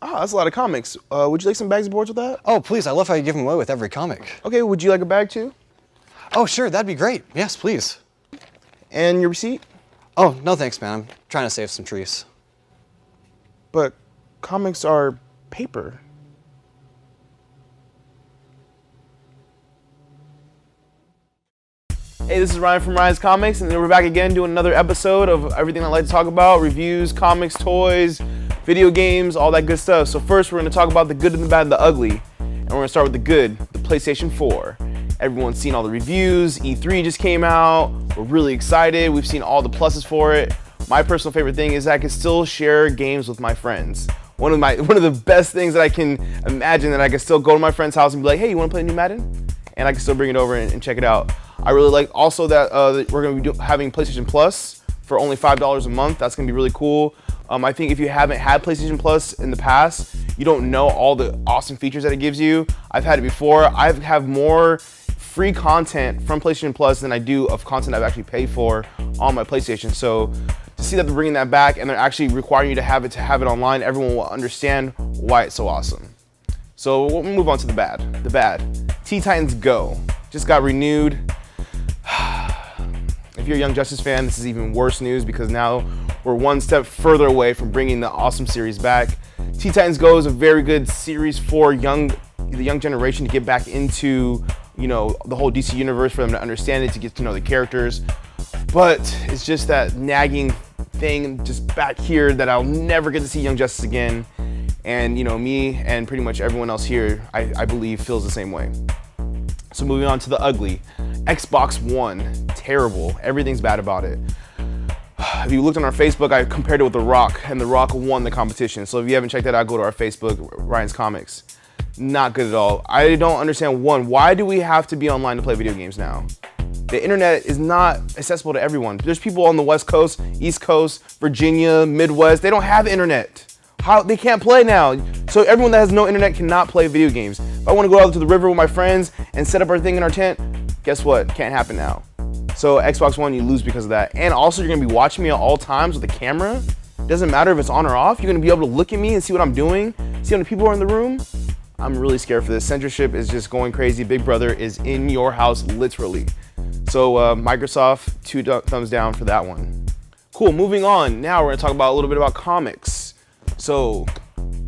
Ah, that's a lot of comics. Would you like some bags of boards with that? Oh, please, I love how you give them away with every comic. Okay, would you like a bag too? Oh, sure, that'd be great. Yes, please. And your receipt? Oh, no thanks, man. I'm trying to save some trees. But comics are paper. Hey, this is Ryan from Ryan's Comics, and we're back again doing another episode of everything I like to talk about: reviews, comics, toys, video games, all that good stuff. So first, we're going to talk about the good and the bad and the ugly, and we're going to start with the good, the PlayStation 4. Everyone's seen all the reviews. E3 just came out. We're really excited. We've seen all the pluses for it. My personal favorite thing is that I can still share games with my friends. One of the best things that I can imagine, that I can still go to my friend's house and be like, hey, you want to play a new Madden? And I can still bring it over and check it out. I really like also that we're going to be having PlayStation Plus for only $5 a month. That's going to be really cool. I think if you haven't had PlayStation Plus in the past, you don't know all the awesome features that it gives you. I've had it before. I have more free content from PlayStation Plus than I do of content I've actually paid for on my PlayStation. So to see that they're bringing that back and they're actually requiring you to have it online, everyone will understand why it's so awesome. So we'll move on to the bad. The bad. Teen Titans Go just got renewed. If you're a Young Justice fan, this is even worse news because now we're one step further away from bringing the awesome series back. Teen Titans Go is a very good series for the young generation to get back into, the whole DC universe, for them to understand it, to get to know the characters. But it's just that nagging thing just back here that I'll never get to see Young Justice again. And me and pretty much everyone else here, I believe, feels the same way. So moving on to the ugly. Xbox One, terrible. Everything's bad about it. If you looked on our Facebook, I compared it with The Rock, and The Rock won the competition. So if you haven't checked that out, go to our Facebook, Ryan's Comics. Not good at all. I don't understand, one, why do we have to be online to play video games now? The internet is not accessible to everyone. There's people on the West Coast, East Coast, Virginia, Midwest, they don't have internet. They can't play now. So everyone that has no internet cannot play video games. If I want to go out to the river with my friends and set up our thing in our tent, guess what? Can't happen now. So Xbox One, you lose because of that. And also, you're going to be watching me at all times with a camera. Doesn't matter if it's on or off. You're going to be able to look at me and see what I'm doing, see how many people are in the room. I'm really scared for this. Censorship is just going crazy. Big Brother is in your house, literally. So Microsoft, 2 thumbs down for that one. Cool, moving on. Now we're going to talk about a little bit about comics. So,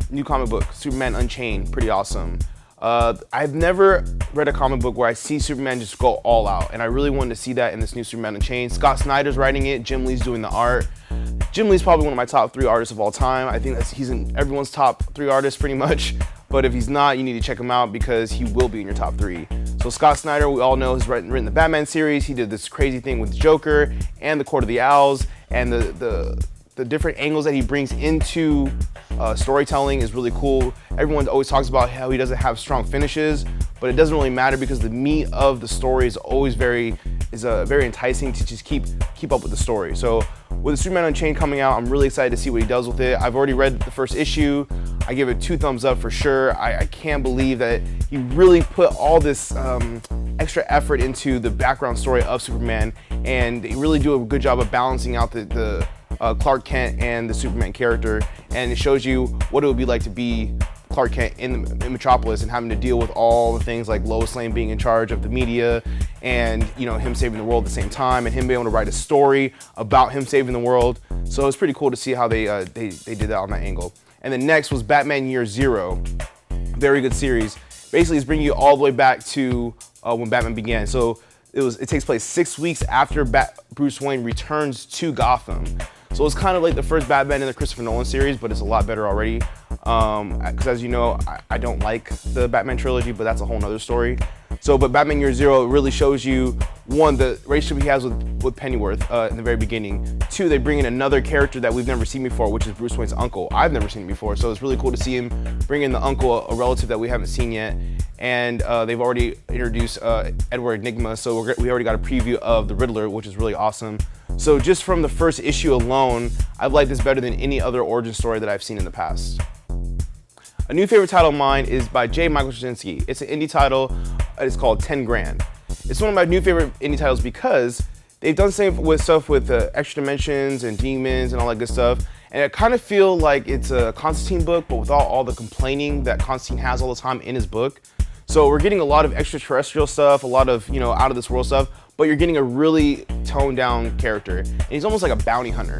new comic book, Superman Unchained, pretty awesome. I've never read a comic book where I see Superman just go all out, and I really wanted to see that in this new Superman Unchained. Scott Snyder's writing it, Jim Lee's doing the art. Jim Lee's probably one of my top 3 artists of all time. I think he's in everyone's top 3 artists pretty much, but if he's not, you need to check him out because he will be in your top 3. So Scott Snyder, we all know, has written the Batman series. He did this crazy thing with Joker and the Court of the Owls, and the different angles that he brings into storytelling is really cool. Everyone always talks about how he doesn't have strong finishes, but it doesn't really matter because the meat of the story is always very enticing to just keep up with the story. So with the Superman Unchained coming out, I'm really excited to see what he does with it. I've already read the first issue. I give it 2 thumbs up for sure. I can't believe that he really put all this extra effort into the background story of Superman, and they really do a good job of balancing out the Clark Kent and the Superman character, and it shows you what it would be like to be Clark Kent in Metropolis and having to deal with all the things like Lois Lane being in charge of the media and him saving the world at the same time, and him being able to write a story about him saving the world. So it's pretty cool to see how they did that on that angle. And then next was Batman Year Zero, very good series. Basically, it's bringing you all the way back to when Batman began. So it takes place 6 weeks after Bruce Wayne returns to Gotham. So it's kind of like the first Batman in the Christopher Nolan series, but it's a lot better already. Because as you know, I don't like the Batman trilogy, but that's a whole nother story. But Batman Year Zero really shows you, one, the relationship he has with Pennyworth in the very beginning. 2, they bring in another character that we've never seen before, which is Bruce Wayne's uncle. I've never seen it before, so it's really cool to see him bring in the uncle, a relative that we haven't seen yet. And they've already introduced Edward Enigma, so we already got a preview of the Riddler, which is really awesome. So just from the first issue alone, I've liked this better than any other origin story that I've seen in the past. A new favorite title of mine is by J. Michael Straczynski. It's an indie title. It's called 10 Grand. It's one of my new favorite indie titles because they've done the same with stuff with extra dimensions and demons and all that good stuff. And I kind of feel like it's a Constantine book, but without all the complaining that Constantine has all the time in his book. So we're getting a lot of extraterrestrial stuff, a lot of, out of this world stuff, but you're getting a really toned down character. And he's almost like a bounty hunter.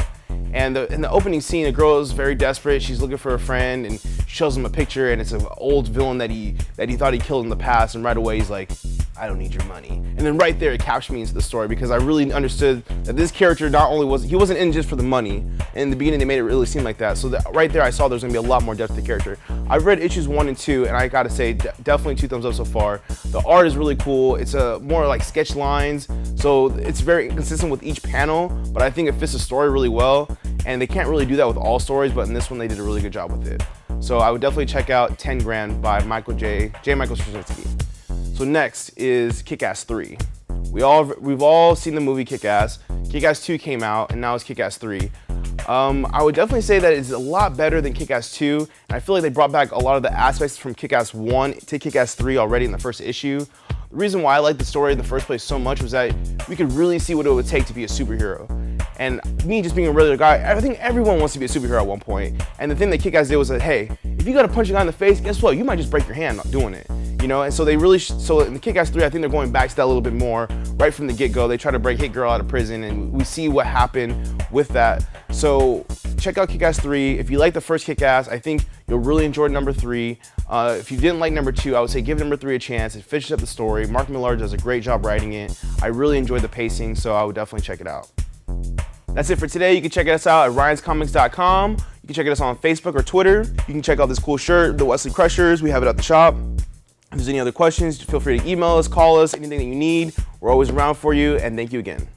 And in the opening scene, a girl is very desperate. She's looking for a friend, and she shows him a picture, and it's an old villain that he thought he killed in the past. And right away, he's like, "I don't need your money." And then right there, it captured me into the story because I really understood that this character he wasn't in just for the money. And in the beginning, they made it really seem like that. So right there, I saw there's gonna be a lot more depth to the character. I've read issues 1 and 2, and I gotta say, definitely 2 thumbs up so far. The art is really cool. It's more like sketch lines, so it's very consistent with each panel. But I think it fits the story really well. And they can't really do that with all stories, but in this one they did a really good job with it. So I would definitely check out 10 Grand by J. Michael Straczynski. So next is Kick-Ass 3. We've all seen the movie Kick-Ass. Kick-Ass 2 came out, and now it's Kick-Ass 3. I would definitely say that it's a lot better than Kick-Ass 2, and I feel like they brought back a lot of the aspects from Kick-Ass 1 to Kick-Ass 3 already in the first issue. The reason why I liked the story in the first place so much was that we could really see what it would take to be a superhero. And me just being a regular guy, I think everyone wants to be a superhero at one point. And the thing that Kick-Ass did was that, hey, if you gotta punch a guy in the face, guess what? You might just break your hand not doing it. And so they really, so in the Kick-Ass 3, I think they're going back to that a little bit more right from the get-go. They try to break Hit Girl out of prison, and we see what happened with that. So check out Kick-Ass 3. If you like the first Kick-Ass, I think you'll really enjoy number 3. If you didn't like number 2, I would say give number 3 a chance. It finishes up the story. Mark Millar does a great job writing it. I really enjoyed the pacing, so I would definitely check it out. That's it for today. You can check us out at ryanscomics.com. You can check us on Facebook or Twitter. You can check out this cool shirt, the Wesley Crushers. We have it at the shop. If there's any other questions, feel free to email us, call us, anything that you need. We're always around for you, and thank you again.